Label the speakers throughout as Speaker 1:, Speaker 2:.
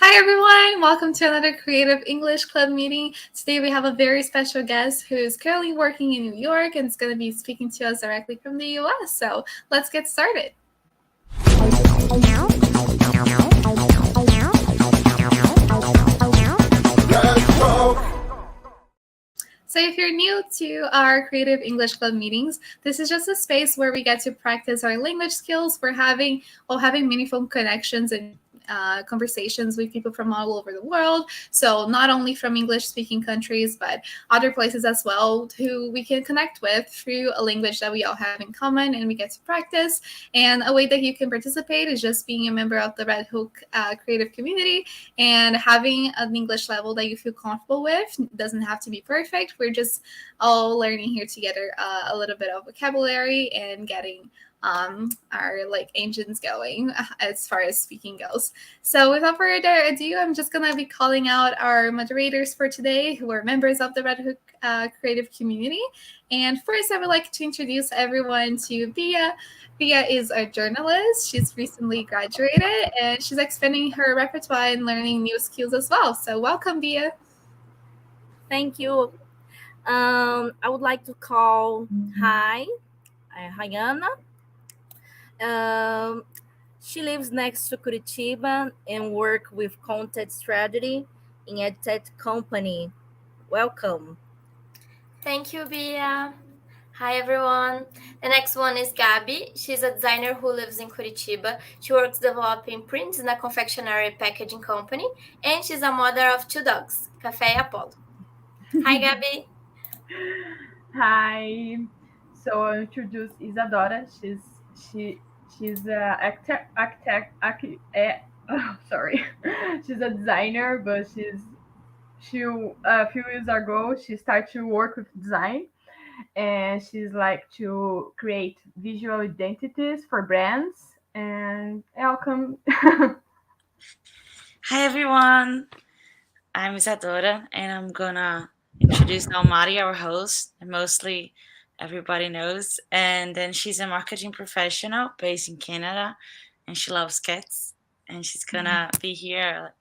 Speaker 1: Hi everyone, welcome to another Creative English Club meeting. Today we have a very special guest who is currently working in New York and is going to be speaking to us directly from the US. So let's get started. So if you're new to our Creative English Club meetings, this is just a space where we get to practice our language skills. We're having meaningful connections and conversations with people from all over the world. So not only from English-speaking countries, but other places as well, who we can connect with through a language that we all have in common and we get to practice. And a way that you can participate is just being a member of the Redhook Creative Community and having an English level that you feel comfortable with. It doesn't have to be perfect. We're just all learning here together a little bit of vocabulary and getting our engines going as far as speaking goes. So without further ado, I'm just gonna be calling out our moderators for today, who are members of the Redhook Creative Community. And first, I would like to introduce everyone to Bia. Bia is a journalist. She's recently graduated, and she's expanding her repertoire and learning new skills as well. So welcome, Bia.
Speaker 2: Thank you. I would like to call Rhayana. She lives next to Curitiba and work with content strategy in a tech company. Welcome.
Speaker 3: Thank you, Bia. Hi, everyone. The next one is Gabi. She's a designer who lives in Curitiba. She works developing prints in a confectionery packaging company, and she's a mother of 2 dogs, Café and Paulo. Hi, Gabi.
Speaker 4: Hi. So I'll introduce Isadora. She's a sorry. She's a designer, but she a few years ago she started to work with design, and she's like to create visual identities for brands. And welcome.
Speaker 5: Hi everyone, I'm Isadora, and I'm gonna introduce Almari, our host, and mostly everybody knows. And then she's a marketing professional based in Canada, and she loves cats. And she's gonna be here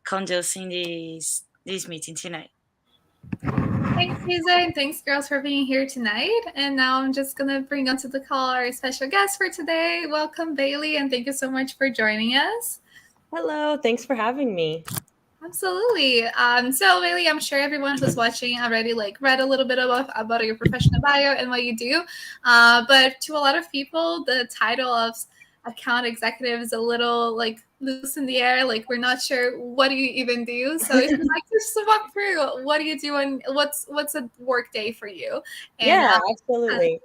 Speaker 5: conducting this meeting tonight.
Speaker 1: Thanks, Lisa, and thanks, girls, for being here tonight. And now I'm just going to bring onto the call our special guest for today. Welcome, Bailey, and thank you so much for joining us.
Speaker 6: Hello, thanks for having me.
Speaker 1: Absolutely. So, Bailey, I'm sure everyone who's watching already read a little bit about your professional bio and what you do. But to a lot of people, the title of account executive is a little loose in the air. We're not sure what do you even do. So if you'd like to just walk through what do you do and what's a work day for you? And,
Speaker 6: yeah, absolutely.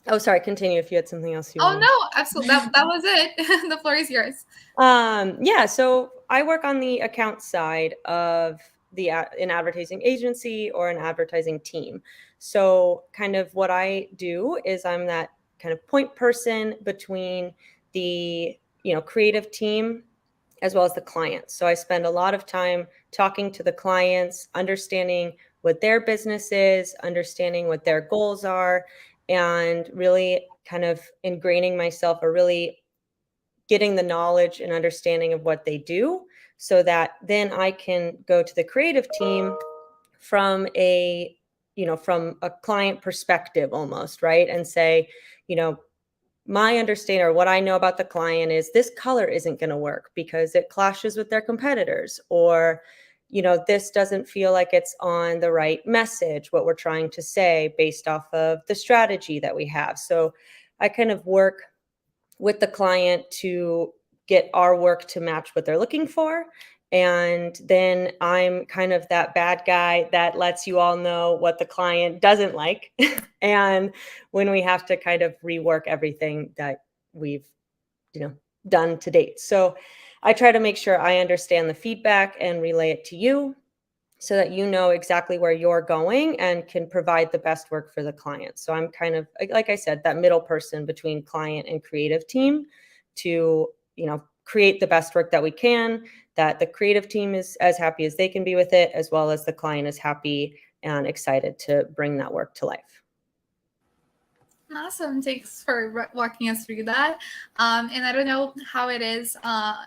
Speaker 6: Oh, sorry. Continue if you had something else you
Speaker 1: wanted. No, absolutely. That was it. The floor is yours.
Speaker 6: Yeah. So I work on the account side of an advertising agency or an advertising team. So kind of what I do is I'm that kind of point person between the creative team as well as the clients. So I spend a lot of time talking to the clients, understanding what their business is, understanding what their goals are, and really kind of ingraining myself or really getting the knowledge and understanding of what they do so that then I can go to the creative team from a client perspective almost, right? And say, my understanding or what I know about the client is this color isn't going to work because it clashes with their competitors, or this doesn't feel like it's on the right message, what we're trying to say based off of the strategy that we have. So I kind of work with the client to get our work to match what they're looking for. And then I'm kind of that bad guy that lets you all know what the client doesn't like. And when we have to kind of rework everything that we've, done to date. So I try to make sure I understand the feedback and relay it to you so that you know exactly where you're going and can provide the best work for the client. So I'm kind of, like I said, that middle person between client and creative team to, create the best work that we can, that the creative team is as happy as they can be with it, as well as the client is happy and excited to bring that work to life.
Speaker 1: Awesome. Thanks for walking us through that. And I don't know how it is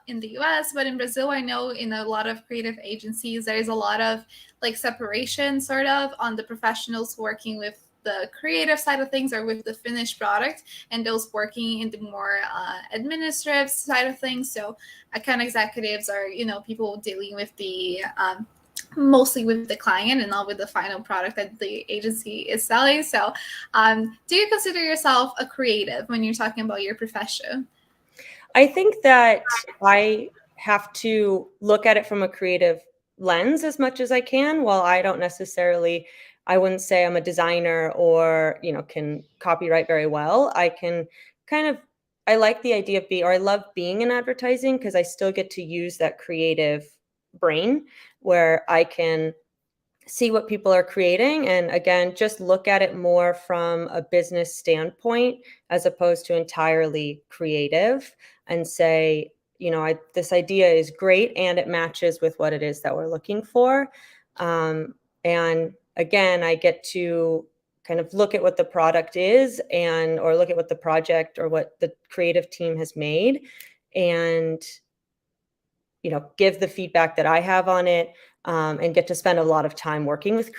Speaker 1: in the US, but in Brazil, I know in a lot of creative agencies, there's a lot of like separation sort of on the professionals working with the creative side of things or with the finished product, and those working in the more administrative side of things. So account executives are, people dealing with the mostly with the client and not with the final product that the agency is selling. So do you consider yourself a creative when you're talking about your profession?
Speaker 6: I think that I have to look at it from a creative lens as much as I can. While I don't necessarily, I wouldn't say I'm a designer or, can copyright very well. I can I like the idea of I love being in advertising because I still get to use that creative brain where I can see what people are creating and again just look at it more from a business standpoint as opposed to entirely creative and say this idea is great and it matches with what it is that we're looking for, and again I get to kind of look at what the product is or look at what the project or what the creative team has made and give the feedback that I have on it, and get to spend a lot of time working with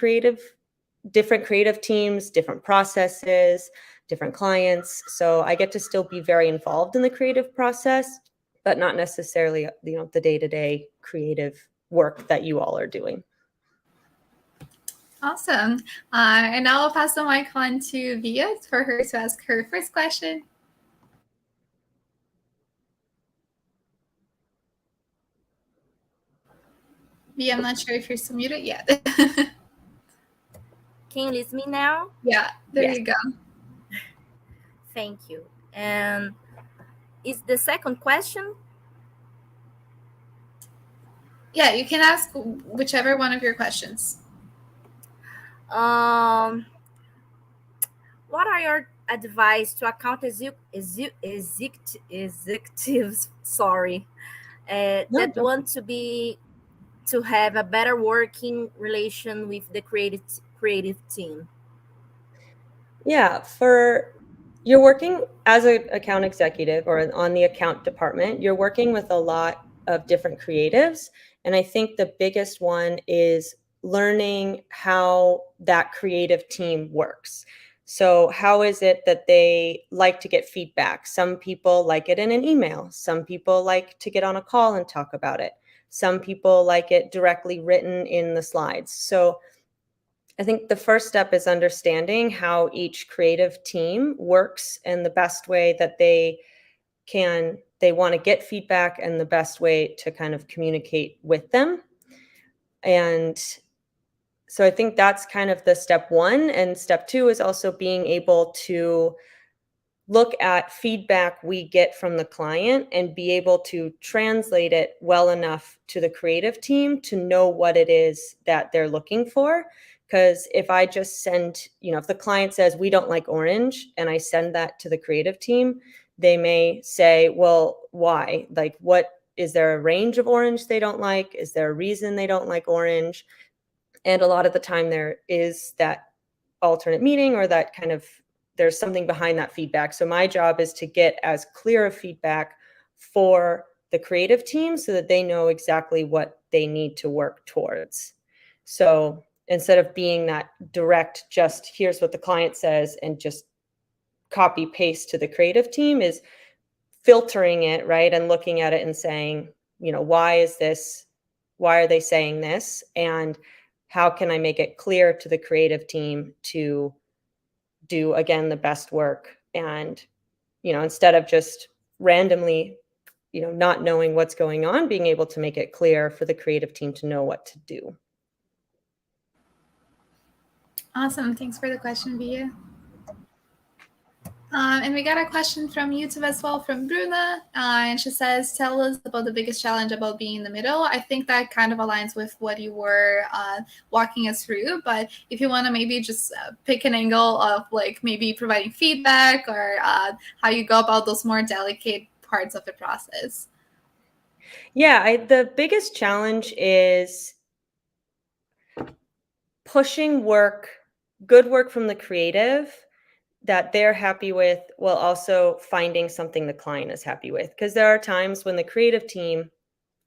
Speaker 6: different creative teams, different processes, different clients. So I get to still be very involved in the creative process, but not necessarily, the day-to-day creative work that you all are doing.
Speaker 1: Awesome. And now I'll pass the mic on to Via for her to ask her first question. Via, I'm not sure if you're still muted yet.
Speaker 2: Can you listen me now?
Speaker 1: Yeah, there
Speaker 6: Yes.
Speaker 1: you go.
Speaker 2: Thank you. And is the second question?
Speaker 1: Yeah, you can ask whichever one of your questions.
Speaker 2: What are your advice to account executives? Sorry, that want to have a better working relation with the creative team.
Speaker 6: Yeah, you're working as an account executive or on the account department, you're working with a lot of different creatives. And I think the biggest one is learning how that creative team works. So how is it that they like to get feedback? Some people like it in an email. Some people like to get on a call and talk about it. Some people like it directly written in the slides. So I think the first step is understanding how each creative team works and the best way that they want to get feedback and the best way to kind of communicate with them. And so I think that's kind of the step one. And step two is also being able to look at feedback we get from the client and be able to translate it well enough to the creative team to know what it is that they're looking for. Because if I just send, if the client says we don't like orange and I send that to the creative team, they may say, well, why? Like, what is there a range of orange they don't like? Is there a reason they don't like orange? And a lot of the time there is that alternate meaning or that kind of there's something behind that feedback. So my job is to get as clear of feedback for the creative team so that they know exactly what they need to work towards. So instead of being that direct, just here's what the client says and just copy paste to the creative team, is filtering it, right? And looking at it and saying, why is this? Why are they saying this? And how can I make it clear to the creative team to do, again, the best work? And, instead of just randomly, not knowing what's going on, being able to make it clear for the creative team to know what to do.
Speaker 1: Awesome. Thanks for the question, Via. And we got a question from YouTube as well from Bruna. And she says, tell us about the biggest challenge about being in the middle. I think that kind of aligns with what you were walking us through. But if you want to maybe just pick an angle of like maybe providing feedback or how you go about those more delicate parts of the process.
Speaker 6: Yeah, the biggest challenge is pushing good work from the creative that they're happy with, while also finding something the client is happy with. Because there are times when the creative team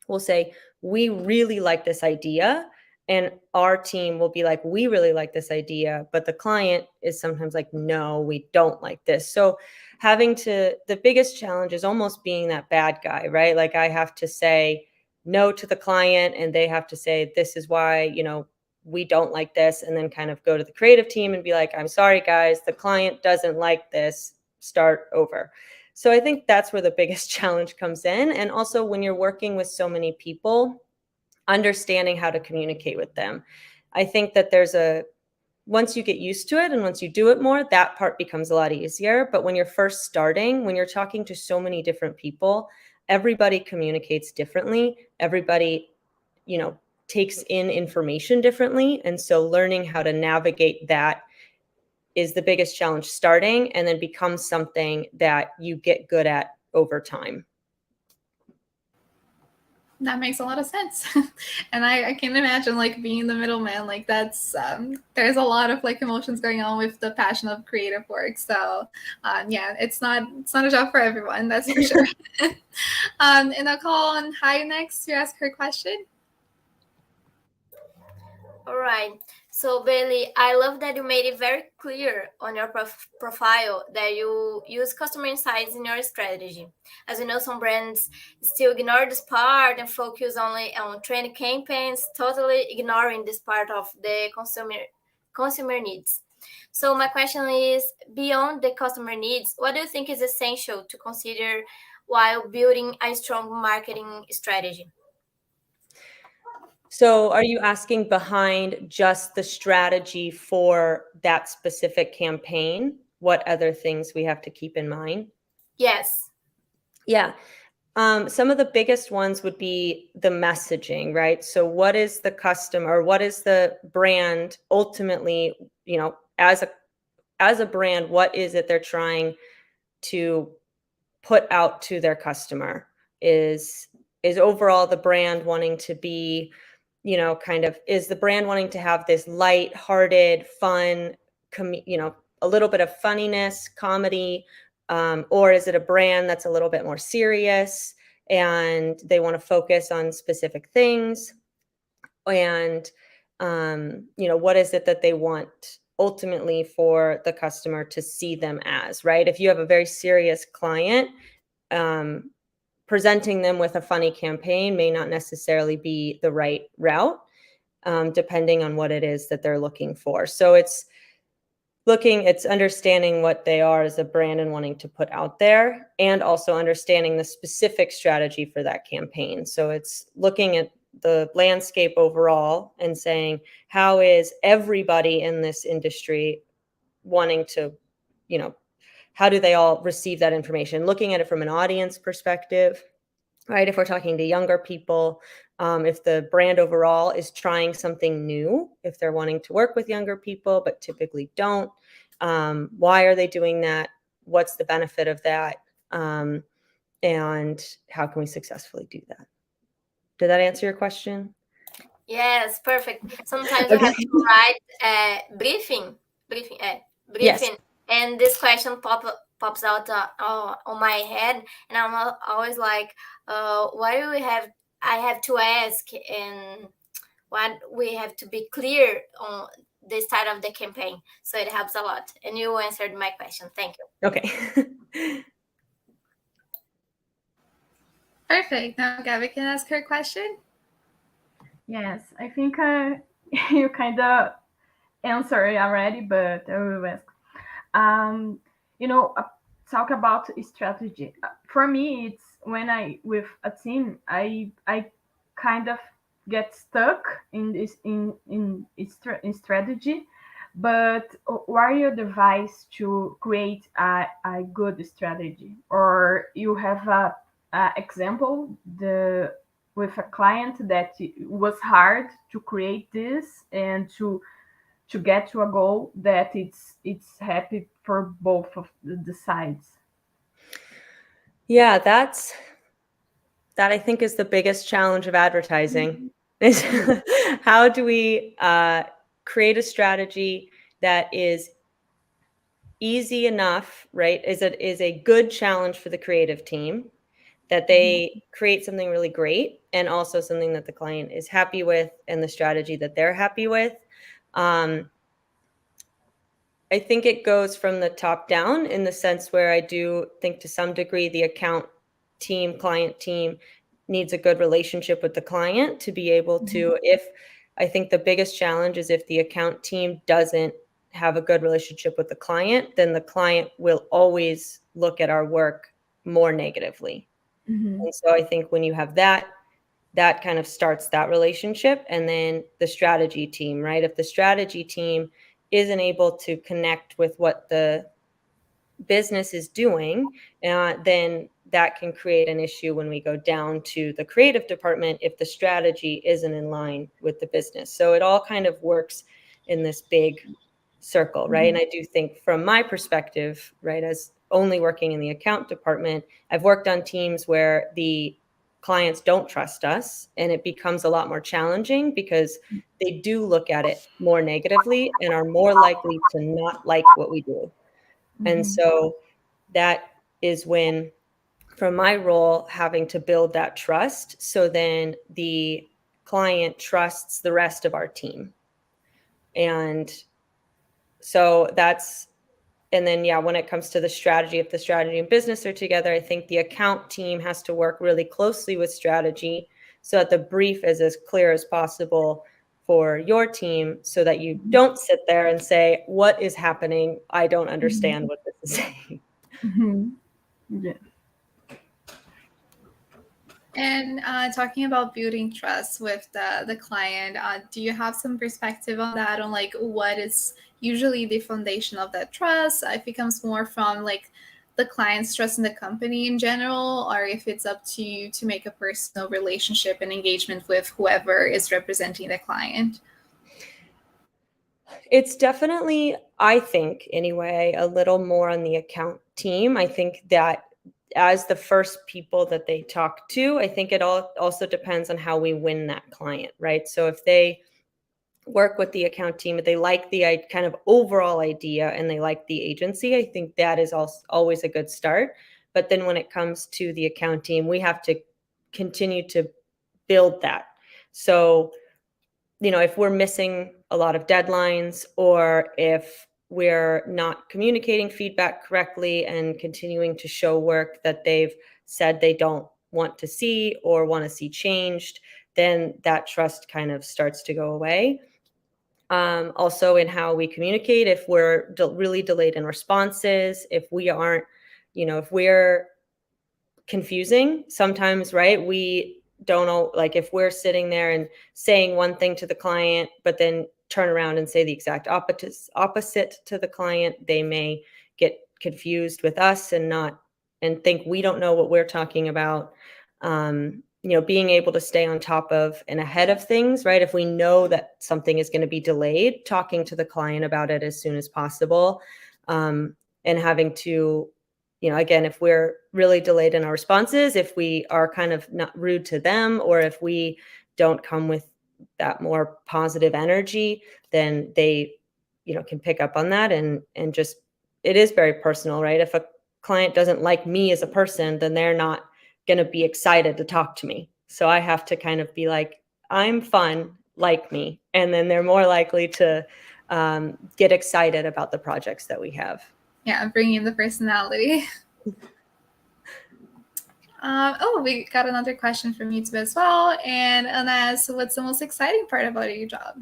Speaker 6: will say, we really like this idea, and our team will be like, we really like this idea, but the client is sometimes like, no, we don't like this. So the biggest challenge is almost being that bad guy, right? Like I have to say no to the client, and they have to say, this is why, we don't like this, and then kind of go to the creative team and be like, I'm sorry guys, the client doesn't like this, start over. So I think that's where the biggest challenge comes in. And also when you're working with so many people, understanding how to communicate with them. I think that once you get used to it and once you do it more, that part becomes a lot easier. But when you're first starting, when you're talking to so many different people, everybody communicates differently. Everybody, takes in information differently. And so learning how to navigate that is the biggest challenge starting, and then becomes something that you get good at over time.
Speaker 1: That makes a lot of sense. And I can imagine like being the middleman, like that's there's a lot of like emotions going on with the passion of creative work. So yeah, it's not a job for everyone, that's for sure. And I'll call on Hai next to ask her question.
Speaker 3: All right. So Bailey, I love that you made it very clear on your profile that you use customer insights in your strategy. As you know, some brands still ignore this part and focus only on trend campaigns, totally ignoring this part of the consumer needs. So my question is, beyond the customer needs, what do you think is essential to consider while building a strong marketing strategy?
Speaker 6: So are you asking behind just the strategy for that specific campaign, what other things we have to keep in mind?
Speaker 3: Yes.
Speaker 6: Yeah. Some of the biggest ones would be the messaging, right? So what is the customer, what is the brand ultimately, as a brand, what is it they're trying to put out to their customer? Is overall the brand wanting to be, is the brand wanting to have this light-hearted, fun, a little bit of funniness, comedy, or is it a brand that's a little bit more serious and they want to focus on specific things? And, what is it that they want ultimately for the customer to see them as, right? If you have a very serious client, presenting them with a funny campaign may not necessarily be the right route, depending on what it is that they're looking for. So it's understanding what they are as a brand and wanting to put out there, and also understanding the specific strategy for that campaign. So it's looking at the landscape overall and saying, how is everybody in this industry wanting to, how do they all receive that information? Looking at it from an audience perspective, right? If we're talking to younger people, if the brand overall is trying something new, if they're wanting to work with younger people, but typically don't, why are they doing that? What's the benefit of that? And how can we successfully do that? Did that answer your question?
Speaker 3: Yes, perfect. Sometimes
Speaker 6: Okay.
Speaker 3: I have to write briefing,
Speaker 6: Yes.
Speaker 3: and this question pops out on my head, and I'm always like, why do I have to ask, and what we have to be clear on the start of the campaign. So it helps a lot. And you answered my question. Thank you.
Speaker 6: Okay.
Speaker 1: Perfect. Now Gabby can ask her question.
Speaker 4: Yes, I think you kind of answered already, but I will ask. Talk about strategy. For me, it's when with a team, I kind of get stuck in this in strategy. But what are your advice to create a good strategy? Or you have a example with a client that it was hard to create this and to get to a goal that it's happy for both of the sides.
Speaker 6: Yeah, that I think is the biggest challenge of advertising. Is how do we create a strategy that is easy enough, right? Is a good challenge for the creative team that they create something really great and also something that the client is happy with and the strategy that they're happy with. I think it goes from the top down in the sense where I do think to some degree the account team, client team needs a good relationship with the client to be able to, I think the biggest challenge is if the account team doesn't have a good relationship with the client, then the client will always look at our work more negatively. And so I think when you have that kind of starts that relationship. And then the strategy team, right? If the strategy team isn't able to connect with what the business is doing, then that can create an issue when we go down to the creative department if the strategy isn't in line with the business. So it all kind of works in this big circle, right? And I do think from my perspective, right, as only working in the account department, I've worked on teams where the clients don't trust us and it becomes a lot more challenging because they do look at it more negatively and are more likely to not like what we do. And so that is when, from my role, having to build that trust, so then the client trusts the rest of our team. And so that's, and then, yeah, when it comes to the strategy, if the strategy and business are together, I think the account team has to work really closely with strategy so that the brief is as clear as possible for your team so that you don't sit there and say, what is happening? I don't understand what this is saying.
Speaker 4: Yeah.
Speaker 1: And talking about building trust with the client, do you have some perspective on that, on like what is usually the foundation of that trust? If it comes more from like the client's trust in the company in general, or if it's up to you to make a personal relationship and engagement with whoever is representing the client?
Speaker 6: It's definitely, I think anyway, a little more on the account team. I think that as the first people that they talk to, I think it all also depends on how we win that client, right? So if they work with the account team, if they like the kind of overall idea and they like the agency, I think that is also always a good start. But then when it comes to the account team, we have to continue to build that. So, you know, if we're missing a lot of deadlines, or if we're not communicating feedback correctly and continuing to show work that they've said they don't want to see or want to see changed, then that trust kind of starts to go away. Also in how we communicate, if we're really delayed in responses, if we aren't, you know, if we're confusing sometimes, right? We don't know, like if we're sitting there and saying one thing to the client, but then turn around and say the exact opposite to the client, they may get confused with us and think we don't know what we're talking about. You know, being able to stay on top of and ahead of things, right? If we know that something is going to be delayed, talking to the client about it as soon as possible, and having to, you know, again, if we're really delayed in our responses, if we are kind of not rude to them, or if we don't come with that more positive energy, then they, you know, can pick up on that and just, it is very personal, right? If a client doesn't like me as a person, then they're not going to be excited to talk to me. So I have to kind of be like, I'm fun, like me. And then they're more likely to get excited about the projects that we have.
Speaker 1: Yeah, bringing in the personality. We got another question from YouTube as well. And Anas, what's the most exciting part about your job?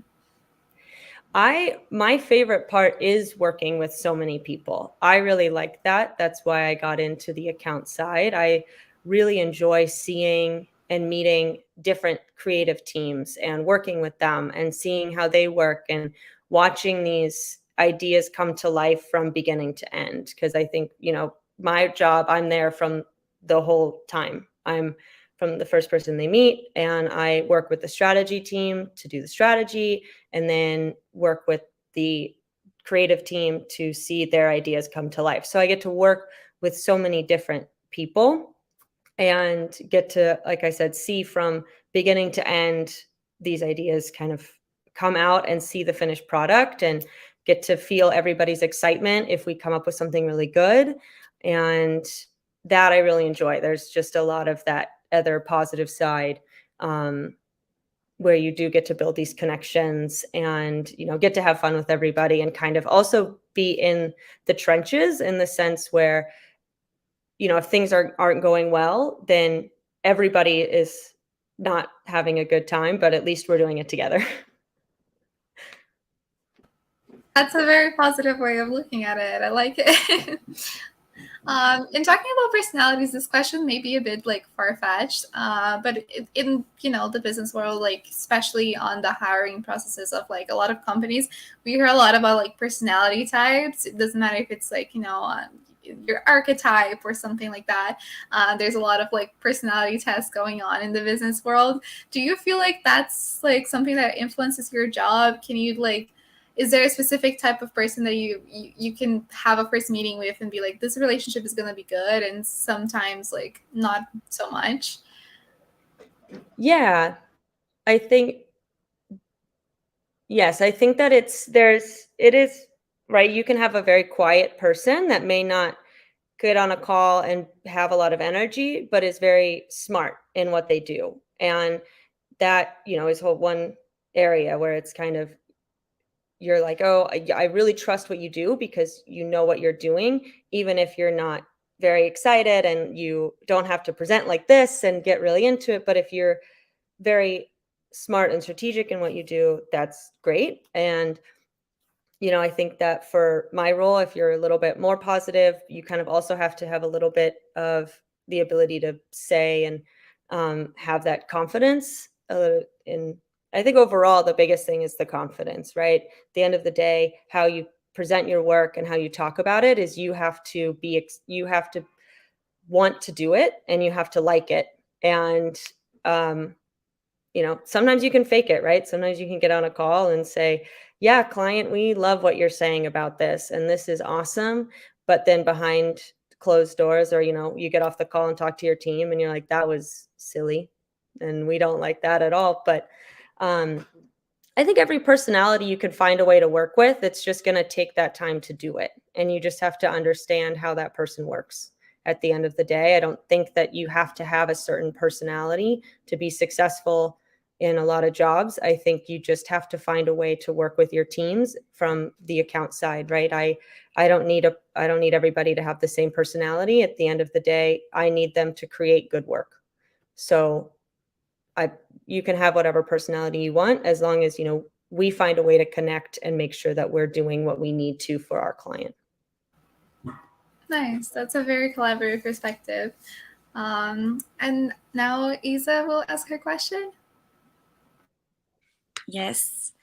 Speaker 6: My favorite part is working with so many people. I really like that. That's why I got into the account side. I really enjoy seeing and meeting different creative teams and working with them and seeing how they work and watching these ideas come to life from beginning to end. Because I think, you know, my job, I'm there from the whole time. I'm from the first person they meet, and I work with the strategy team to do the strategy, and then work with the creative team to see their ideas come to life. So I get to work with so many different people and get to, like I said, see from beginning to end these ideas kind of come out and see the finished product and get to feel everybody's excitement if we come up with something really good. And that I really enjoy. There's just a lot of that other positive side, where you do get to build these connections and, you know, get to have fun with everybody and kind of also be in the trenches in the sense where, you know, if things aren't going well, then everybody is not having a good time, but at least we're doing it together.
Speaker 1: That's a very positive way of looking at it. I like it. In talking about personalities, this question may be a bit like far-fetched, but in the business world, like especially on the hiring processes of like a lot of companies, we hear a lot about like personality types. It doesn't matter if it's like your archetype or something like that. There's a lot of like personality tests going on in the business world. Do you feel like that's like something that influences your job? Can you like, is there a specific type of person that you can have a first meeting with and be like, this relationship is going to be good, and sometimes like not so much?
Speaker 6: Yeah, I think, yes, I think that it is right. You can have a very quiet person that may not get on a call and have a lot of energy, but is very smart in what they do. And that, you know, is one area where it's kind of, you're like, oh, I really trust what you do because you know what you're doing, even if you're not very excited and you don't have to present like this and get really into it. But if you're very smart and strategic in what you do, that's great. And, you know, I think that for my role, if you're a little bit more positive, you kind of also have to have a little bit of the ability to say and have that confidence in. I think overall, the biggest thing is the confidence, right? At the end of the day, how you present your work and how you talk about it is you have to want to do it and you have to like it. And, you know, sometimes you can fake it, right? Sometimes you can get on a call and say, yeah, client, we love what you're saying about this, and this is awesome. But then behind closed doors, or, you know, you get off the call and talk to your team and you're like, that was silly. And we don't like that at all. But I think every personality you can find a way to work with. It's just going to take that time to do it. And you just have to understand how that person works at the end of the day. I don't think that you have to have a certain personality to be successful in a lot of jobs. I think you just have to find a way to work with your teams from the account side, right? I don't need everybody to have the same personality. At the end of the day, I need them to create good work. So you can have whatever personality you want, as long as, you know, we find a way to connect and make sure that we're doing what we need to for our client.
Speaker 1: Nice. That's a very collaborative perspective. And now Isa will ask her question.
Speaker 5: Yes.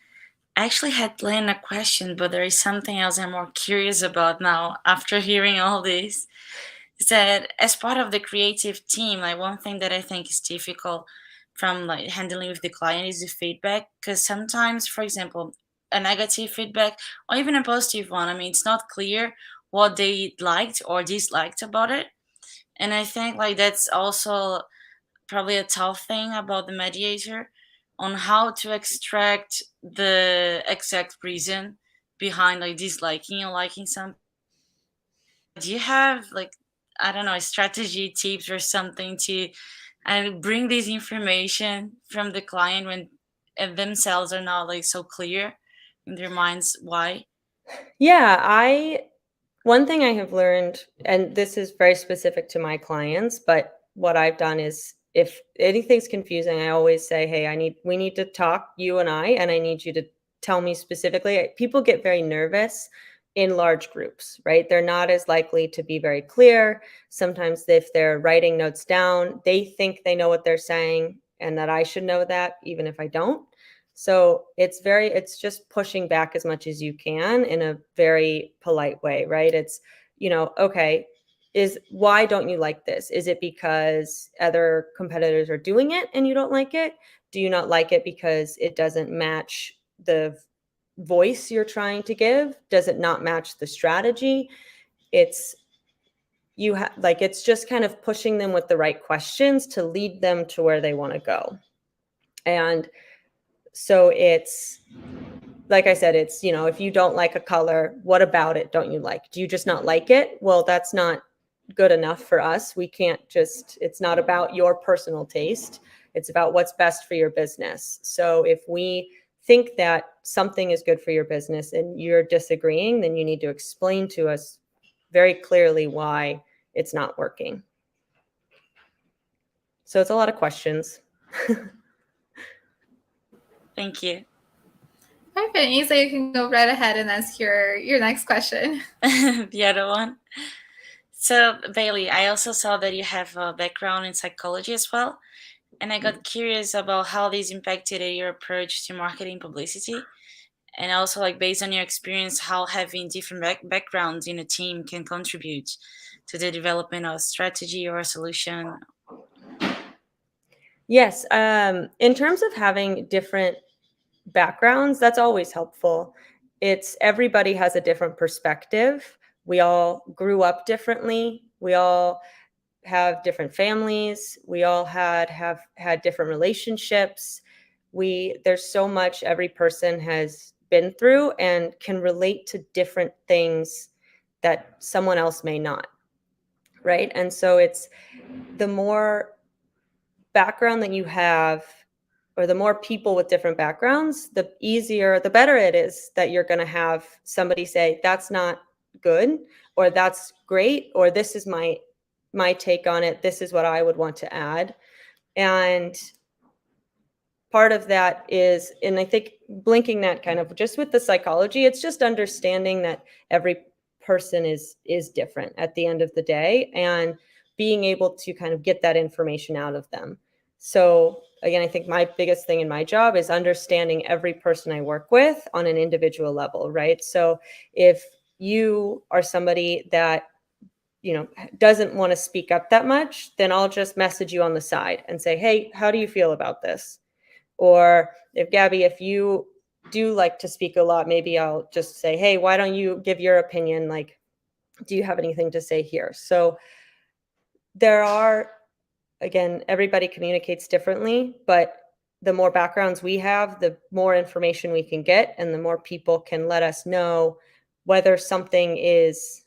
Speaker 5: I actually had planned a question, but there is something else I'm more curious about now after hearing all this. Is that as part of the creative team, like one thing that I think is difficult from like handling with the client is the feedback, because sometimes, for example, a negative feedback or even a positive one, I mean, it's not clear what they liked or disliked about it. And I think like that's also probably a tough thing about the mediator, on how to extract the exact reason behind like disliking or liking something. Do you have like, I don't know, strategy tips or something to bring this information from the client when themselves are not like so clear in their minds why?
Speaker 6: Yeah, one thing I have learned, and this is very specific to my clients, but what I've done is, if anything's confusing, I always say, hey, we need to talk, you and I need you to tell me specifically. People get very nervous in large groups, right? They're not as likely to be very clear. Sometimes if they're writing notes down, they think they know what they're saying and that I should know that, even if I don't. So it's just pushing back as much as you can in a very polite way, right? It's, you know, okay, why don't you like this? Is it because other competitors are doing it and you don't like it? Do you not like it because it doesn't match the voice you're trying to give? Does it not match the strategy? It's just kind of pushing them with the right questions to lead them to where they want to go. And so it's like I said, it's, you know, if you don't like a color, what about it don't you like? Do you just not like it? Well, that's not good enough for us. We can't just, it's not about your personal taste. It's about what's best for your business. So if we think that something is good for your business and you're disagreeing, then you need to explain to us very clearly why it's not working. So it's a lot of questions.
Speaker 5: Thank you.
Speaker 1: Perfect. Isa, you can go right ahead and ask your next question.
Speaker 5: The other one. So, Bailey, I also saw that you have a background in psychology as well. And I got curious about how this impacted your approach to marketing publicity. And also, like, based on your experience, how having different backgrounds in a team can contribute to the development of a strategy or a solution.
Speaker 6: Yes. In terms of having different backgrounds, that's always helpful. It's everybody has a different perspective. We all grew up differently. We all have different families. We all have had different relationships. There's so much every person has been through and can relate to different things that someone else may not. Right. And so it's the more background that you have, or the more people with different backgrounds, the easier, the better it is that you're going to have somebody say, that's not good, or that's great, or this is my take on it. This is what I would want to add. And part of that is, and I think blinking that kind of just with the psychology, it's just understanding that every person is different at the end of the day, and being able to kind of get that information out of them. So again, I think my biggest thing in my job is understanding every person I work with on an individual level, right? So if you are somebody that, you know, doesn't want to speak up that much, then I'll just message you on the side and say, hey, how do you feel about this? Or if Gabby, if you do like to speak a lot, maybe I'll just say, hey, why don't you give your opinion? Like, do you have anything to say here? So there are, again, everybody communicates differently, but the more backgrounds we have, the more information we can get, and the more people can let us know whether something is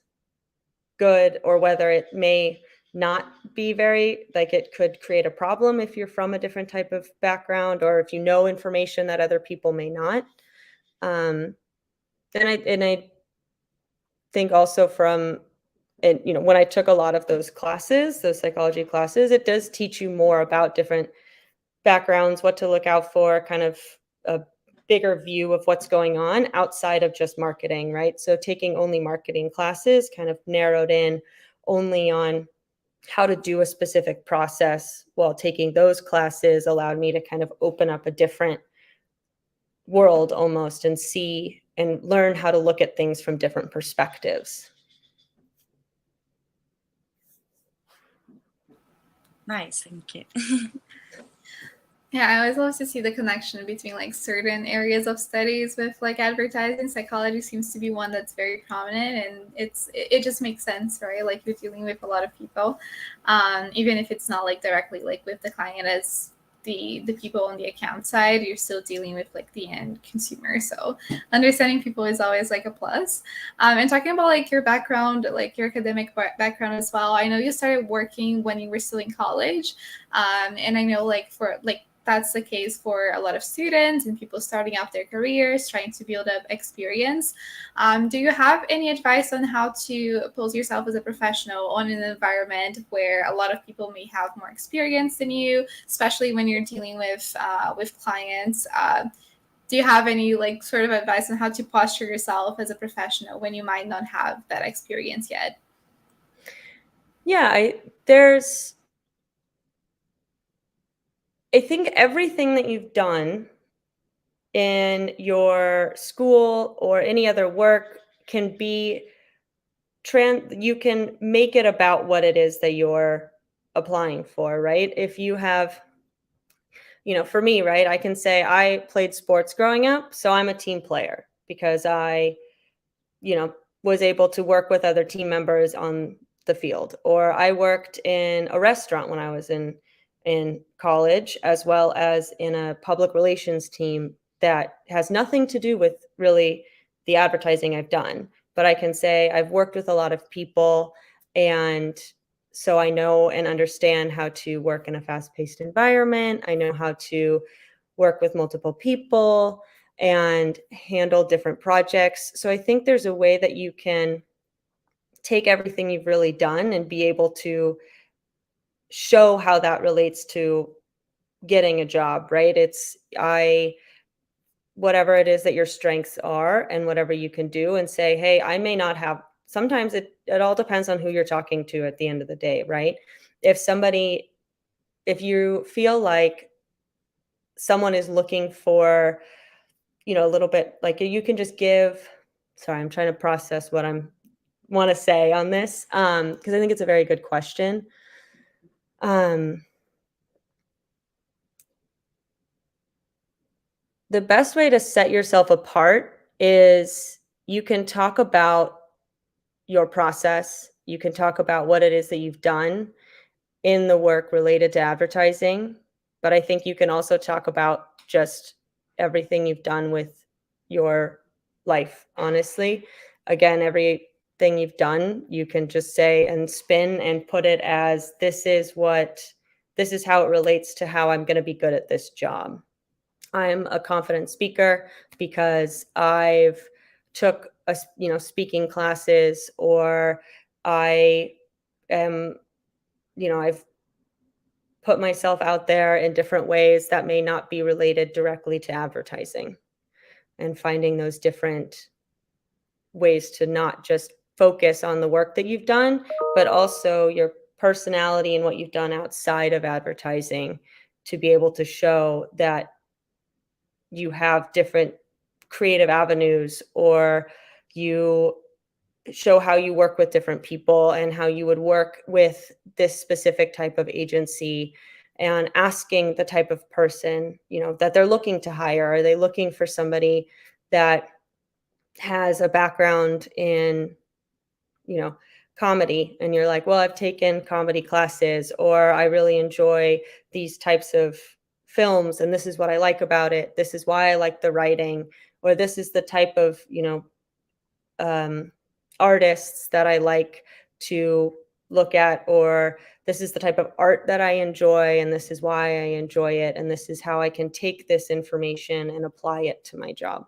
Speaker 6: good or whether it may not be very, like, it could create a problem if you're from a different type of background, or if you know information that other people may not. And I think also from, and you know, when I took a lot of those classes, those psychology classes, it does teach you more about different backgrounds, what to look out for, kind of a bigger view of what's going on outside of just marketing, right? So taking only marketing classes kind of narrowed in only on how to do a specific process, while taking those classes allowed me to kind of open up a different world almost, and see and learn how to look at things from different perspectives.
Speaker 5: Nice, thank you.
Speaker 1: Yeah, I always love to see the connection between like certain areas of studies with like advertising. Psychology seems to be one that's very prominent, and it just makes sense, right? Like you're dealing with a lot of people, even if it's not like directly like with the client as the people on the account side, you're still dealing with like the end consumer. So understanding people is always like a plus. And talking about like your background, like your academic background as well. I know you started working when you were still in college, and I know like for like that's the case for a lot of students and people starting out their careers, trying to build up experience. Do you have any advice on how to pose yourself as a professional on an environment where a lot of people may have more experience than you, especially when you're dealing with clients? Do you have any like sort of advice on how to posture yourself as a professional when you might not have that experience yet?
Speaker 6: Yeah, I think everything that you've done in your school or any other work can be you can make it about what it is that you're applying for, right? If you have, you know, for me, right, I can say I played sports growing up, so I'm a team player because I, you know, was able to work with other team members on the field. Or I worked in a restaurant when I was in college, as well as in a public relations team that has nothing to do with really the advertising I've done, but I can say I've worked with a lot of people, and so I know and understand how to work in a fast-paced environment. I know how to work with multiple people and handle different projects. So I think there's a way that you can take everything you've really done and be able to show how that relates to getting a job, right? Whatever it is that your strengths are and whatever you can do, and say, hey, I may not have, sometimes it all depends on who you're talking to at the end of the day, right? If you feel like someone is looking for, a little bit, like you can just give, sorry, I'm trying to process what I want to say on this, because I think it's a very good question. The best way to set yourself apart is you can talk about your process. You can talk about what it is that you've done in the work related to advertising. But I think you can also talk about just everything you've done with your life, honestly. Again, everything you've done, you can just say and spin and put it as, this is how it relates to how I'm going to be good at this job. I'm a confident speaker because I've took speaking classes, or I am, I've put myself out there in different ways that may not be related directly to advertising, and finding those different ways to not just focus on the work that you've done, but also your personality and what you've done outside of advertising, to be able to show that you have different creative avenues, or you show how you work with different people and how you would work with this specific type of agency, and asking the type of person, that they're looking to hire. Are they looking for somebody that has a background in, comedy? And you're like, well, I've taken comedy classes, or I really enjoy these types of films, and this is what I like about it. This is why I like the writing, or this is the type of, artists that I like to look at, or this is the type of art that I enjoy, and this is why I enjoy it, and this is how I can take this information and apply it to my job.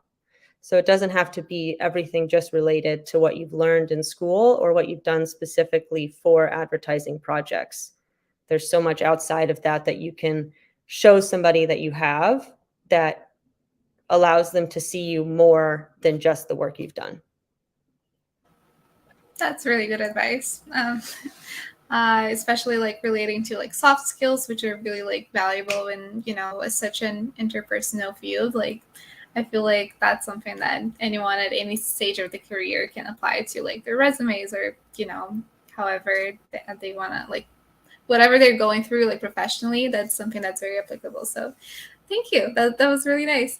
Speaker 6: So it doesn't have to be everything just related to what you've learned in school or what you've done specifically for advertising projects. There's so much outside of that you can show somebody that you have, that allows them to see you more than just the work you've done.
Speaker 1: That's really good advice. Especially like relating to like soft skills, which are really like valuable in, such an interpersonal field. Like, I feel like that's something that anyone at any stage of the career can apply to like their resumes, or, however they want to, like, whatever they're going through, like professionally, that's something that's very applicable. So thank you. That was really nice.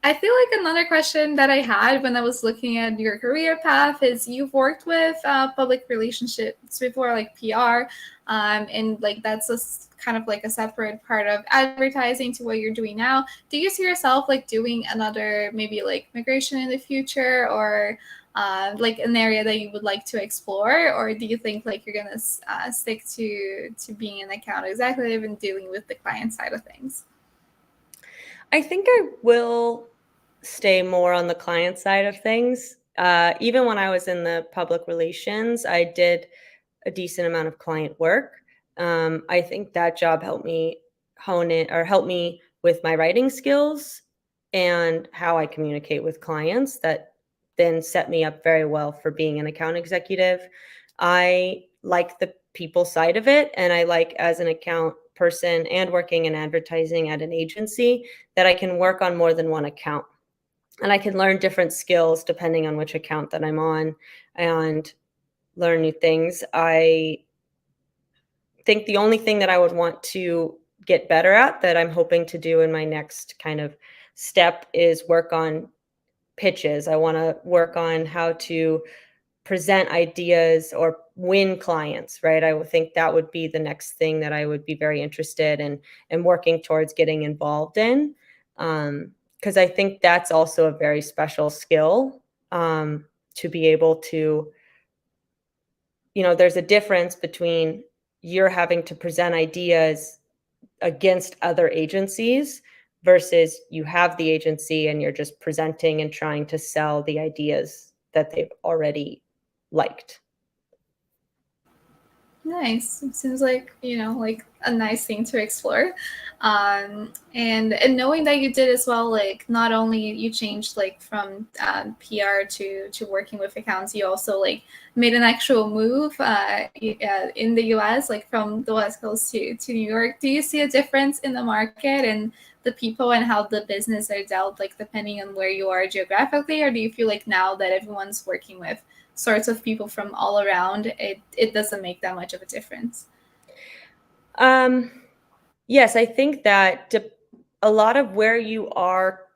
Speaker 1: I feel like another question that I had when I was looking at your career path is, you've worked with public relationships before, like PR, and like that's kind of like a separate part of advertising to what you're doing now. Do you see yourself like doing another, maybe like migration in the future, or like an area that you would like to explore, or do you think like you're gonna stick to being an account executive and dealing with the client side of things?
Speaker 6: I think I will stay more on the client side of things. Even when I was in the public relations, I did a decent amount of client work. I think that job helped me hone it, or help me with my writing skills and how I communicate with clients, that then set me up very well for being an account executive. I like the people side of it, and I like, as an account person and working in advertising at an agency, that I can work on more than one account, and I can learn different skills depending on which account that I'm on, and learn new things. I think the only thing that I would want to get better at, that I'm hoping to do in my next kind of step, is work on pitches. I want to work on how to present ideas or win clients, right? I would think that would be the next thing that I would be very interested in and working towards getting involved in. because I think that's also a very special skill, to be able to, there's a difference between you're having to present ideas against other agencies versus you have the agency and you're just presenting and trying to sell the ideas that they've already liked.
Speaker 1: Nice. It seems like, like a nice thing to explore. And knowing that you did as well, like not only you changed like from PR to working with accounts, you also like made an actual move in the US, like from the West Coast to New York. Do you see a difference in the market and the people and how the business are dealt, like depending on where you are geographically? Or do you feel like now that everyone's working with sorts of people from all around, it doesn't make that much of a difference?
Speaker 6: Yes, I think that a lot of where you are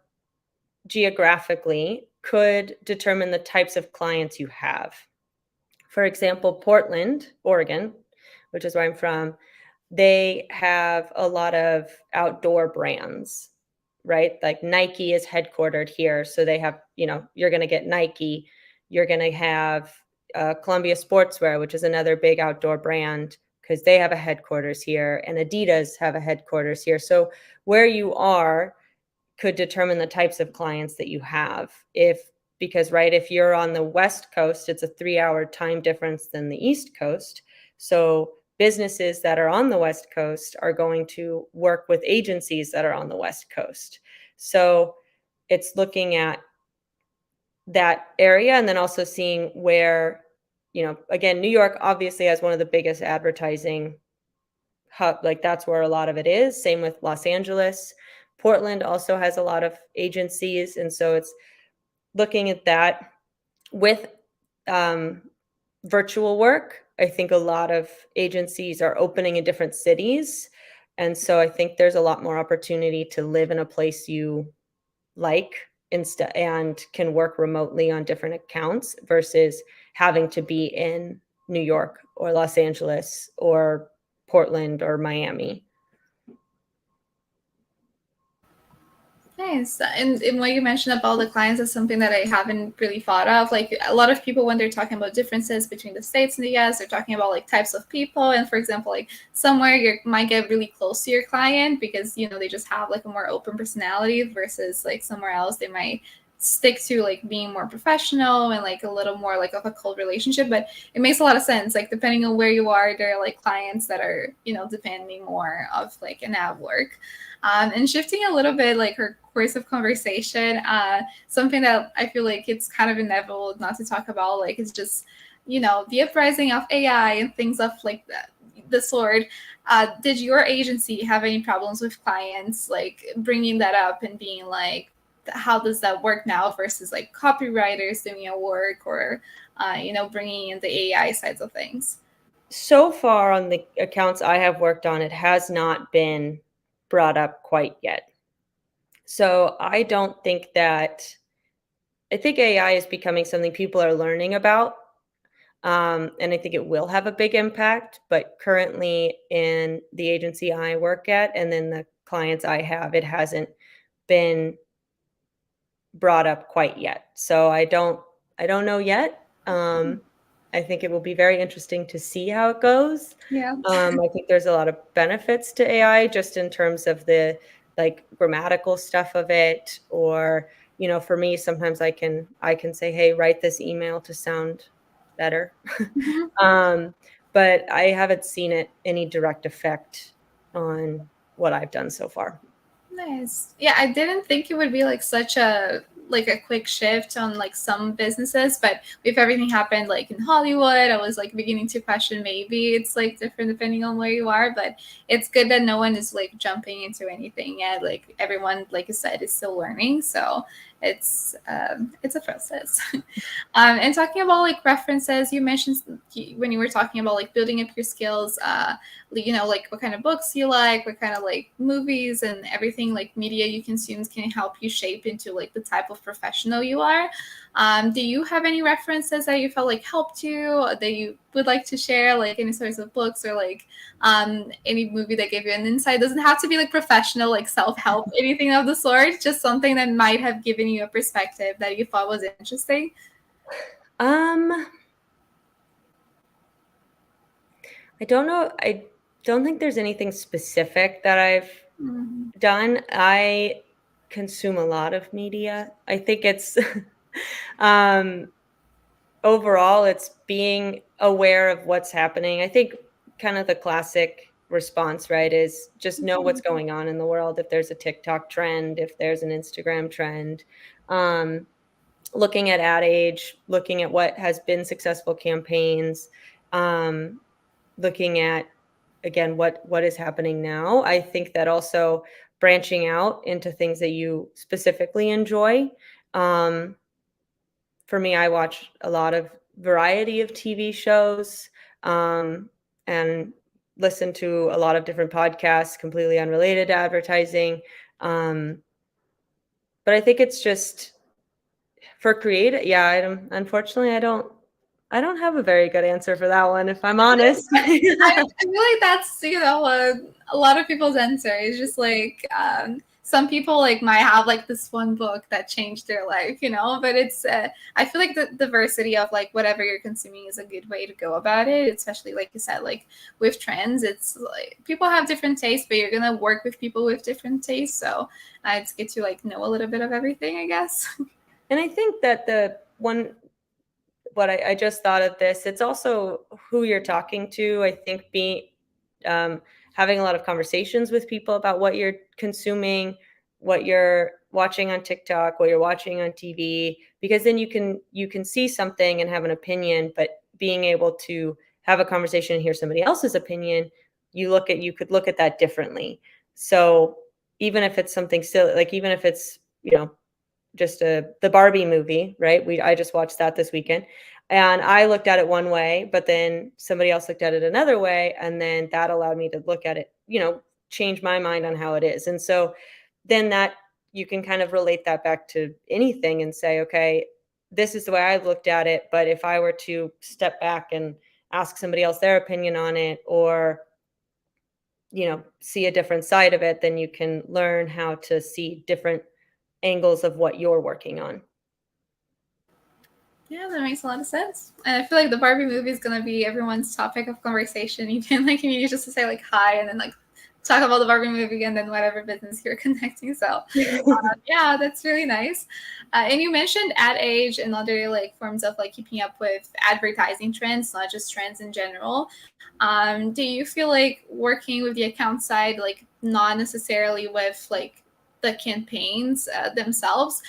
Speaker 6: geographically could determine the types of clients you have. For example, Portland, Oregon, which is where I'm from, they have a lot of outdoor brands, right? Like Nike is headquartered here. So they have, you're going to get Nike. You're going to have Columbia Sportswear, which is another big outdoor brand, because they have a headquarters here, and Adidas have a headquarters here. So where you are could determine the types of clients that you have. Because if you're on the West Coast, it's a 3-hour time difference than the East Coast. So businesses that are on the West Coast are going to work with agencies that are on the West Coast. So it's looking at that area and then also seeing where, again, New York obviously has one of the biggest advertising hub, like that's where a lot of it is. Same with Los Angeles. Portland also has a lot of agencies. And so it's looking at that with virtual work. I think a lot of agencies are opening in different cities. And so I think there's a lot more opportunity to live in a place you like and can work remotely on different accounts versus having to be in New York or Los Angeles or Portland or Miami.
Speaker 1: Nice. And what you mentioned about the clients is something that I haven't really thought of. Like a lot of people, when they're talking about differences between the States and the US, they're talking about like types of people. And for example, like somewhere you might get really close to your client because, they just have like a more open personality versus like somewhere else they might stick to like being more professional and like a little more like of a cold relationship. But it makes a lot of sense. Like depending on where you are, there are like clients that are, depending more of like an ad work. And shifting a little bit, like her course of conversation, something that I feel like it's kind of inevitable not to talk about, like it's just, the uprising of AI and things of like the sort. Did your agency have any problems with clients, like bringing that up and being like, how does that work now versus like copywriters doing your work or, bringing in the AI sides of things?
Speaker 6: So far on the accounts I have worked on, it has not been brought up quite yet. So I think AI is becoming something people are learning about. And I think it will have a big impact, but currently in the agency I work at and then the clients I have, it hasn't been brought up quite yet. So I don't know yet. I think it will be very interesting to see how it goes.
Speaker 1: Yeah.
Speaker 6: I think there's a lot of benefits to AI just in terms of the like grammatical stuff of it, or, for me, sometimes I can say, hey, write this email to sound better.
Speaker 1: Mm-hmm.
Speaker 6: But I haven't seen any direct effect on what I've done so far.
Speaker 1: Nice. Yeah, I didn't think it would be like such a quick shift on like some businesses, but with everything happened like in Hollywood, I was like beginning to question maybe it's like different depending on where you are, but it's good that no one is like jumping into anything yet. Like everyone, like you said, is still learning. So it's a process. And talking about like references, you mentioned when you were talking about like building up your skills, like what kind of books you like, what kind of like movies and everything like media you consume can help you shape into like the type of professional you are. Do you have any references that you felt like helped you, that you would like to share, like any sorts of books or like any movie that gave you an insight? It doesn't have to be like professional, like self-help, anything of the sort, just something that might have given you a perspective that you thought was interesting.
Speaker 6: I don't know. I don't think there's anything specific that I've done. I consume a lot of media. I think it's overall, it's being aware of what's happening. I think kind of the classic response, right, is just know what's going on in the world. If there's a TikTok trend, if there's an Instagram trend, looking at ad age, looking at what has been successful campaigns, looking at, again, what is happening now. I think that also branching out into things that you specifically enjoy. For me, I watch a lot of variety of TV shows, and listen to a lot of different podcasts completely unrelated to advertising. But I think it's just for creative. Yeah, unfortunately, I don't have a very good answer for that one, if I'm honest.
Speaker 1: I feel like that's, a lot of people's answer is just like, some people like might have like this one book that changed their life, but it's, I feel like the diversity of like whatever you're consuming is a good way to go about it, especially like you said, like with trends, it's like people have different tastes, but you're going to work with people with different tastes. So it's good to like know a little bit of everything, I guess.
Speaker 6: And I think that I just thought of this, it's also who you're talking to. I think having a lot of conversations with people about what you're consuming, what you're watching on TikTok, what you're watching on TV, because then you can see something and have an opinion, but being able to have a conversation and hear somebody else's opinion, you could look at that differently. So even if it's something silly, like even if it's, just the Barbie movie, right? I just watched that this weekend, and I looked at it one way, but then somebody else looked at it another way, and then that allowed me to look at it, change my mind on how it is. And so then that you can kind of relate that back to anything and say, okay, this is the way I looked at it, but if I were to step back and ask somebody else their opinion on it, or see a different side of it, then you can learn how to see different angles of what you're working on.
Speaker 1: Yeah, that makes a lot of sense. And I feel like the Barbie movie is going to be everyone's topic of conversation. You can like you just to say like hi and then like talk about the Barbie movie and then whatever business you're connecting. So yeah, that's really nice. And you mentioned ad age and other like forms of like keeping up with advertising trends, not just trends in general. Do you feel like working with the account side, like not necessarily with like the campaigns themselves,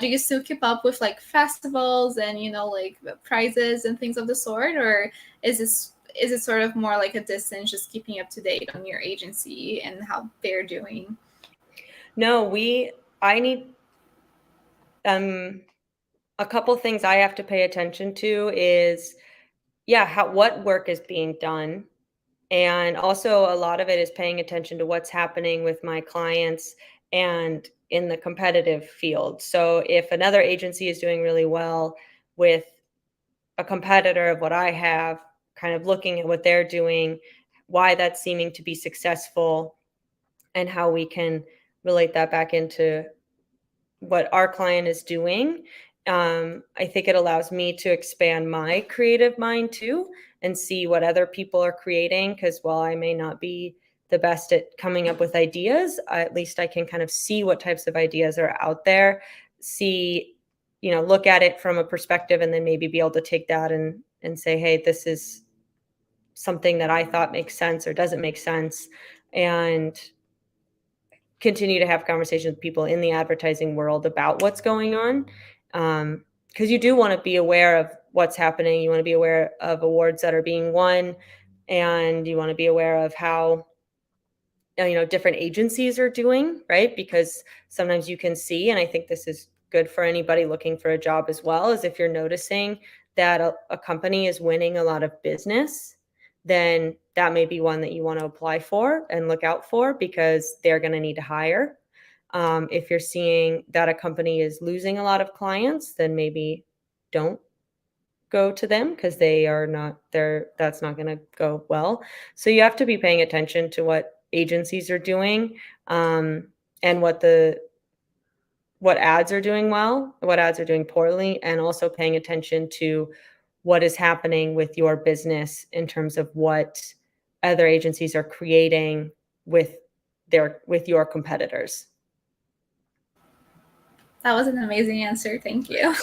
Speaker 1: do you still keep up with like festivals and like prizes and things of the sort, or is it sort of more like a distance, just keeping up to date on your agency and how they're doing?
Speaker 6: No, I need a couple things I have to pay attention to is what work is being done. And also a lot of it is paying attention to what's happening with my clients and in the competitive field. So if another agency is doing really well with a competitor of what I have, kind of looking at what they're doing, why that's seeming to be successful, and how we can relate that back into what our client is doing. I think it allows me to expand my creative mind too and see what other people are creating, because while I may not be the best at coming up with ideas, at least I can kind of see what types of ideas are out there, look at it from a perspective, and then maybe be able to take that and say, hey, this is something that I thought makes sense or doesn't make sense, and continue to have conversations with people in the advertising world about what's going on. Because you do want to be aware of what's happening. You want to be aware of awards that are being won, and you want to be aware of how different agencies are doing, right? Because sometimes you can see, and I think this is good for anybody looking for a job as well, is if you're noticing that a company is winning a lot of business, then that may be one that you want to apply for and look out for, because they're going to need to hire. If you're seeing that a company is losing a lot of clients, then maybe don't go to them because that's not going to go well. So you have to be paying attention to what agencies are doing, and what ads are doing well, what ads are doing poorly, and also paying attention to what is happening with your business in terms of what other agencies are creating with your competitors.
Speaker 1: That was an amazing answer. Thank you.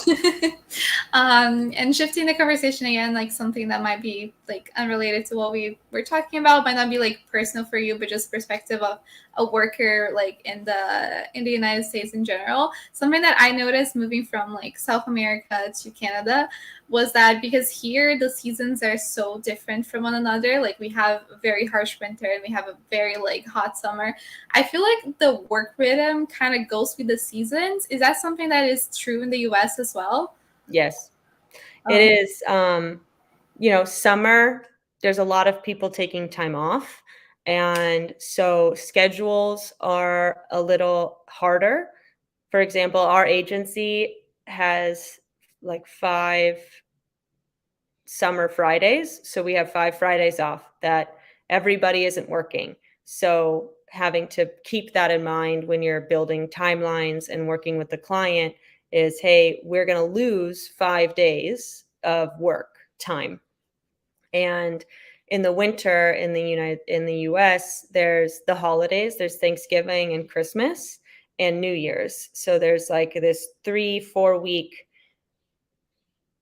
Speaker 1: And shifting the conversation again, like something that might be like unrelated to what we were talking about, might not be like personal for you, but just perspective of a worker like in the United States in general. Something that I noticed moving from like South America to Canada was that because here the seasons are so different from one another. Like we have a very harsh winter and we have a very like hot summer. I feel like the work rhythm kind of goes with the seasons. Is that something that is true in the US as well?
Speaker 6: Yes, it is. Summer, there's a lot of people taking time off. And so schedules are a little harder. For example, our agency has like 5 summer Fridays. So we have 5 Fridays off that everybody isn't working. So having to keep that in mind when you're building timelines and working with the client is, hey, we're going to lose 5 days of work time. And in the winter in the US, there's the holidays, there's Thanksgiving and Christmas and New Year's. So there's like this 3-4 week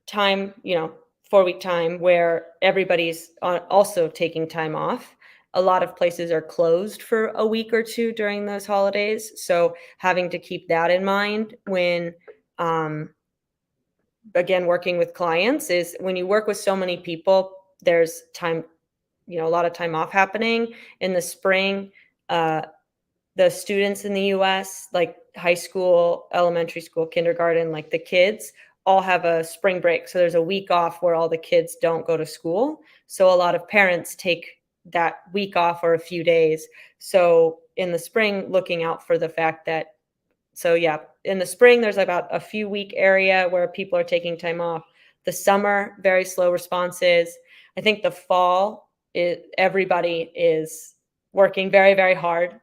Speaker 6: time, 4-week time where everybody's also taking time off. A lot of places are closed for a week or two during those holidays. So having to keep that in mind when, again, working with clients is when you work with so many people, there's time, a lot of time off happening in the spring. The students in the US, like high school, elementary school, kindergarten, like the kids all have a spring break. So there's a week off where all the kids don't go to school. So a lot of parents take that week off or a few days. So in the spring, looking out for the fact that, in the spring, there's about a few week area where people are taking time off. The summer, very slow responses. I think the fall, everybody is working very, very hard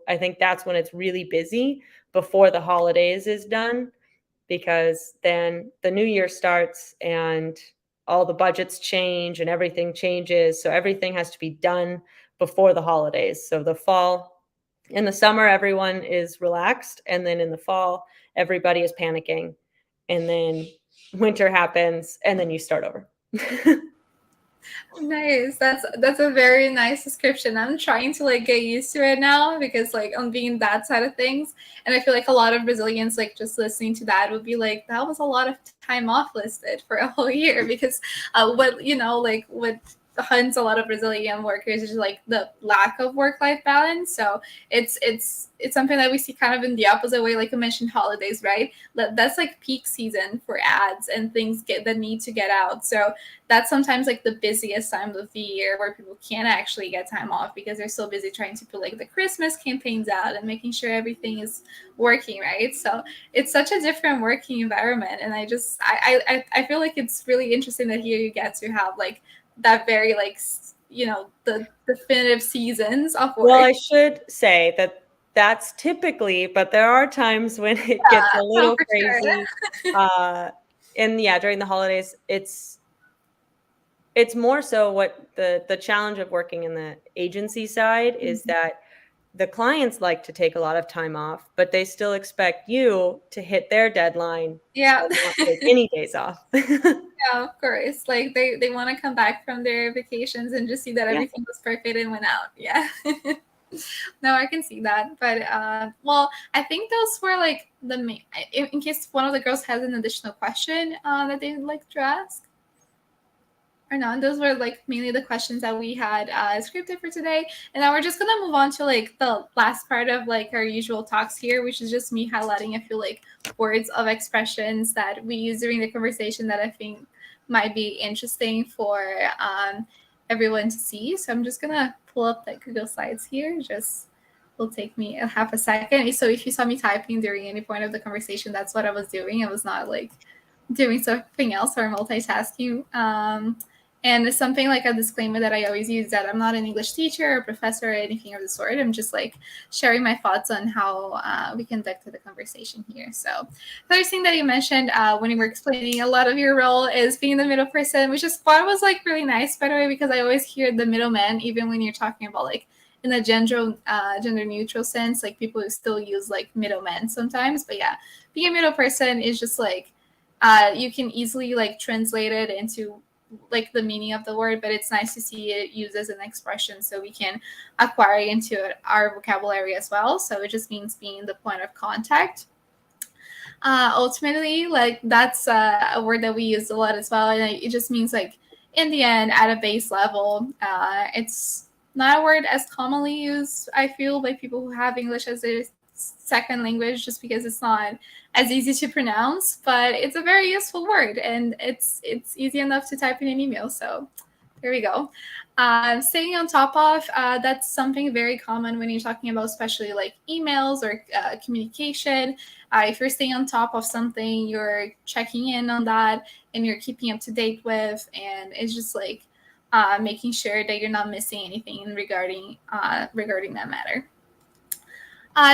Speaker 6: I think that's when it's really busy before the holidays is done, because then the new year starts and all the budgets change and everything changes. So everything has to be done before the holidays. So in the summer, everyone is relaxed. And then in the fall, everybody is panicking. And then winter happens and then you start over.
Speaker 1: Nice. That's a very nice description. I'm trying to like get used to it now because like on being that side of things, and I feel like a lot of Brazilians like just listening to that would be like, that was a lot of time off listed for a whole year, because what hunts a lot of Brazilian workers is like the lack of work-life balance. So it's something that we see kind of in the opposite way, like you mentioned holidays, right? That's like peak season for ads and things that need to get out. So that's sometimes like the busiest time of the year where people can't actually get time off because they're so busy trying to put like the Christmas campaigns out and making sure everything is working, right? So it's such a different working environment. And I feel like it's really interesting that here you get to have like that very like, the definitive seasons of work.
Speaker 6: Well, I should say that's typically, but there are times when it gets a little crazy. Sure. During the holidays, it's more so what the challenge of working in the agency side is that the clients like to take a lot of time off, but they still expect you to hit their deadline.
Speaker 1: Yeah.
Speaker 6: And not take any days off.
Speaker 1: Yeah, of course. Like they want to come back from their vacations and just see that everything was perfect and went out. Yeah. No, I can see that. But well, I think those were like the main, in case one of the girls has an additional question that they'd like to ask. Or not, those were like mainly the questions that we had scripted for today. And now we're just gonna move on to like the last part of like our usual talks here, which is just me highlighting a few like words of expressions that we use during the conversation that I think might be interesting for everyone to see. So I'm just gonna pull up like Google Slides here just will take me a half a second. So if you saw me typing during any point of the conversation, that's what I was doing. I was not like doing something else or multitasking. And it's something like a disclaimer that I always use, that I'm not an English teacher or professor or anything of the sort. I'm just like sharing my thoughts on how we conducted the conversation here. So the other thing that you mentioned when you were explaining a lot of your role is being the middle person, which is what was like really nice, by the way, because I always hear the middleman, even when you're talking about like in a gender neutral sense, like people still use like middlemen sometimes. But yeah, being a middle person is just like, you can easily like translate it into like the meaning of the word, but it's nice to see it used as an expression so we can acquire into our vocabulary as well. So it just means being the point of contact. Ultimately, like that's a word that we use a lot as well, and it just means like in the end, at a base level, it's not a word as commonly used, I feel, by people who have English as their second language, just because it's not as easy to pronounce, but it's a very useful word, and it's easy enough to type in an email. So there we go. Staying on top of, that's something very common when you're talking about especially like emails or communication. If you're staying on top of something, you're checking in on that and you're keeping up to date with, and it's just like making sure that you're not missing anything regarding that matter.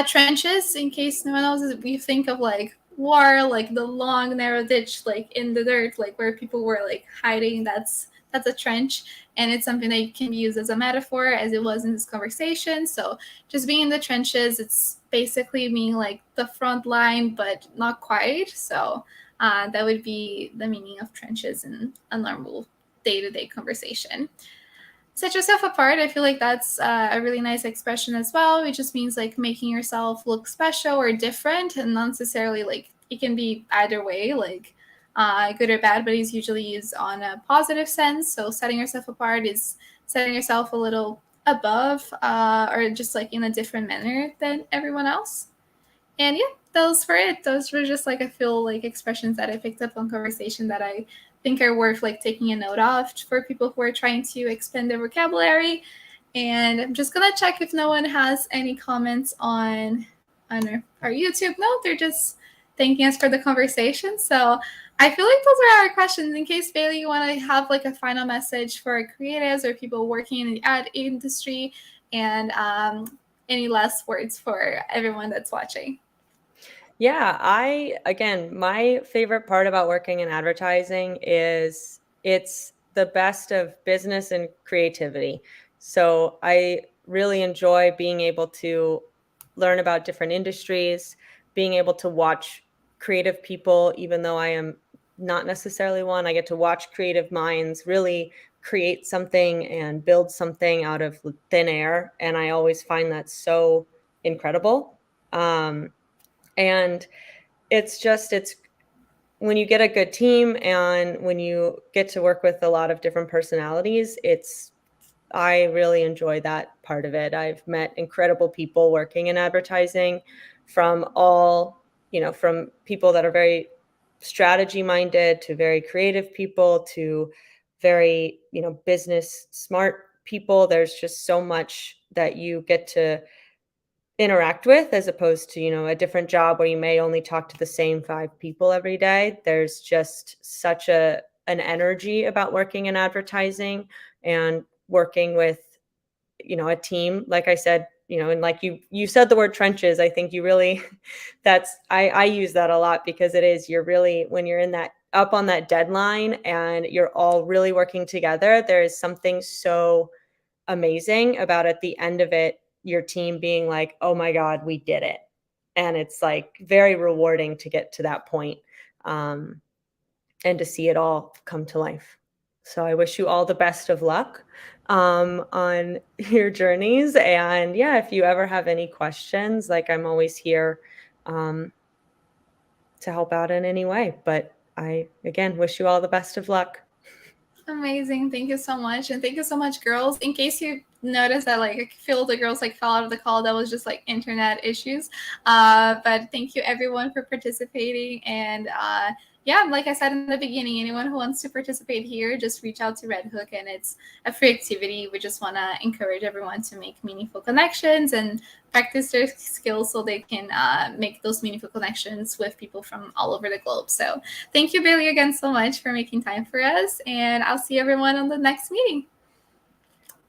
Speaker 1: Trenches, in case no one knows, we think of like war, like the long narrow ditch like in the dirt, like where people were like hiding. That's a trench, and it's something that can be used as a metaphor, as it was in this conversation. So just being in the trenches, it's basically meaning like the front line, but not quite. So that would be the meaning of trenches in a normal day-to-day conversation. Set yourself apart. I feel like that's a really nice expression as well. It just means like making yourself look special or different, and not necessarily like, it can be either way, like good or bad, but it's usually used on a positive sense. So setting yourself apart is setting yourself a little above or just like in a different manner than everyone else. And yeah, those were it. Those were just like, I feel like expressions that I picked up on conversation that I think are worth like taking a note of for people who are trying to expand their vocabulary. And I'm just gonna check if no one has any comments on our YouTube. No, they're just thanking us for the conversation. So I feel like those are our questions. In case, Bailey, you want to have like a final message for creatives or people working in the ad industry, and any last words for everyone that's watching?
Speaker 6: Yeah, again, my favorite part about working in advertising is it's the best of business and creativity. So I really enjoy being able to learn about different industries, being able to watch creative people, even though I am not necessarily one. I get to watch creative minds really create something and build something out of thin air. And I always find that so incredible. And it's when you get a good team and when you get to work with a lot of different personalities, I really enjoy that part of it. I've met incredible people working in advertising, from from people that are very strategy minded to very creative people to very, business smart people. There's just so much that you get to interact with, as opposed to, a different job where you may only talk to the same 5 people every day. There's just such an energy about working in advertising and working with, a team. Like I said, and like you said the word trenches, I think you really, I use that a lot, because you're really, when you're in that, up on that deadline and you're all really working together, there is something so amazing about, at the end of it, your team being like, oh my God, we did it. And it's like very rewarding to get to that point, and to see it all come to life. So I wish you all the best of luck on your journeys. And yeah, if you ever have any questions, like, I'm always here to help out in any way. But I, again, wish you all the best of luck.
Speaker 1: Amazing. Thank you so much. And thank you so much, girls. In case you noticed that like I feel the girls like fell out of the call, that was just like internet issues. But thank you everyone for participating. And yeah, like I said in the beginning, anyone who wants to participate here, just reach out to Redhook, and it's a free activity. We just want to encourage everyone to make meaningful connections and practice their skills so they can make those meaningful connections with people from all over the globe. So thank you, Bailey, again so much for making time for us, and I'll see everyone on the next meeting.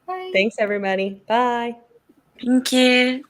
Speaker 1: Bye.
Speaker 6: Thanks, everybody. Bye.
Speaker 5: Thank you.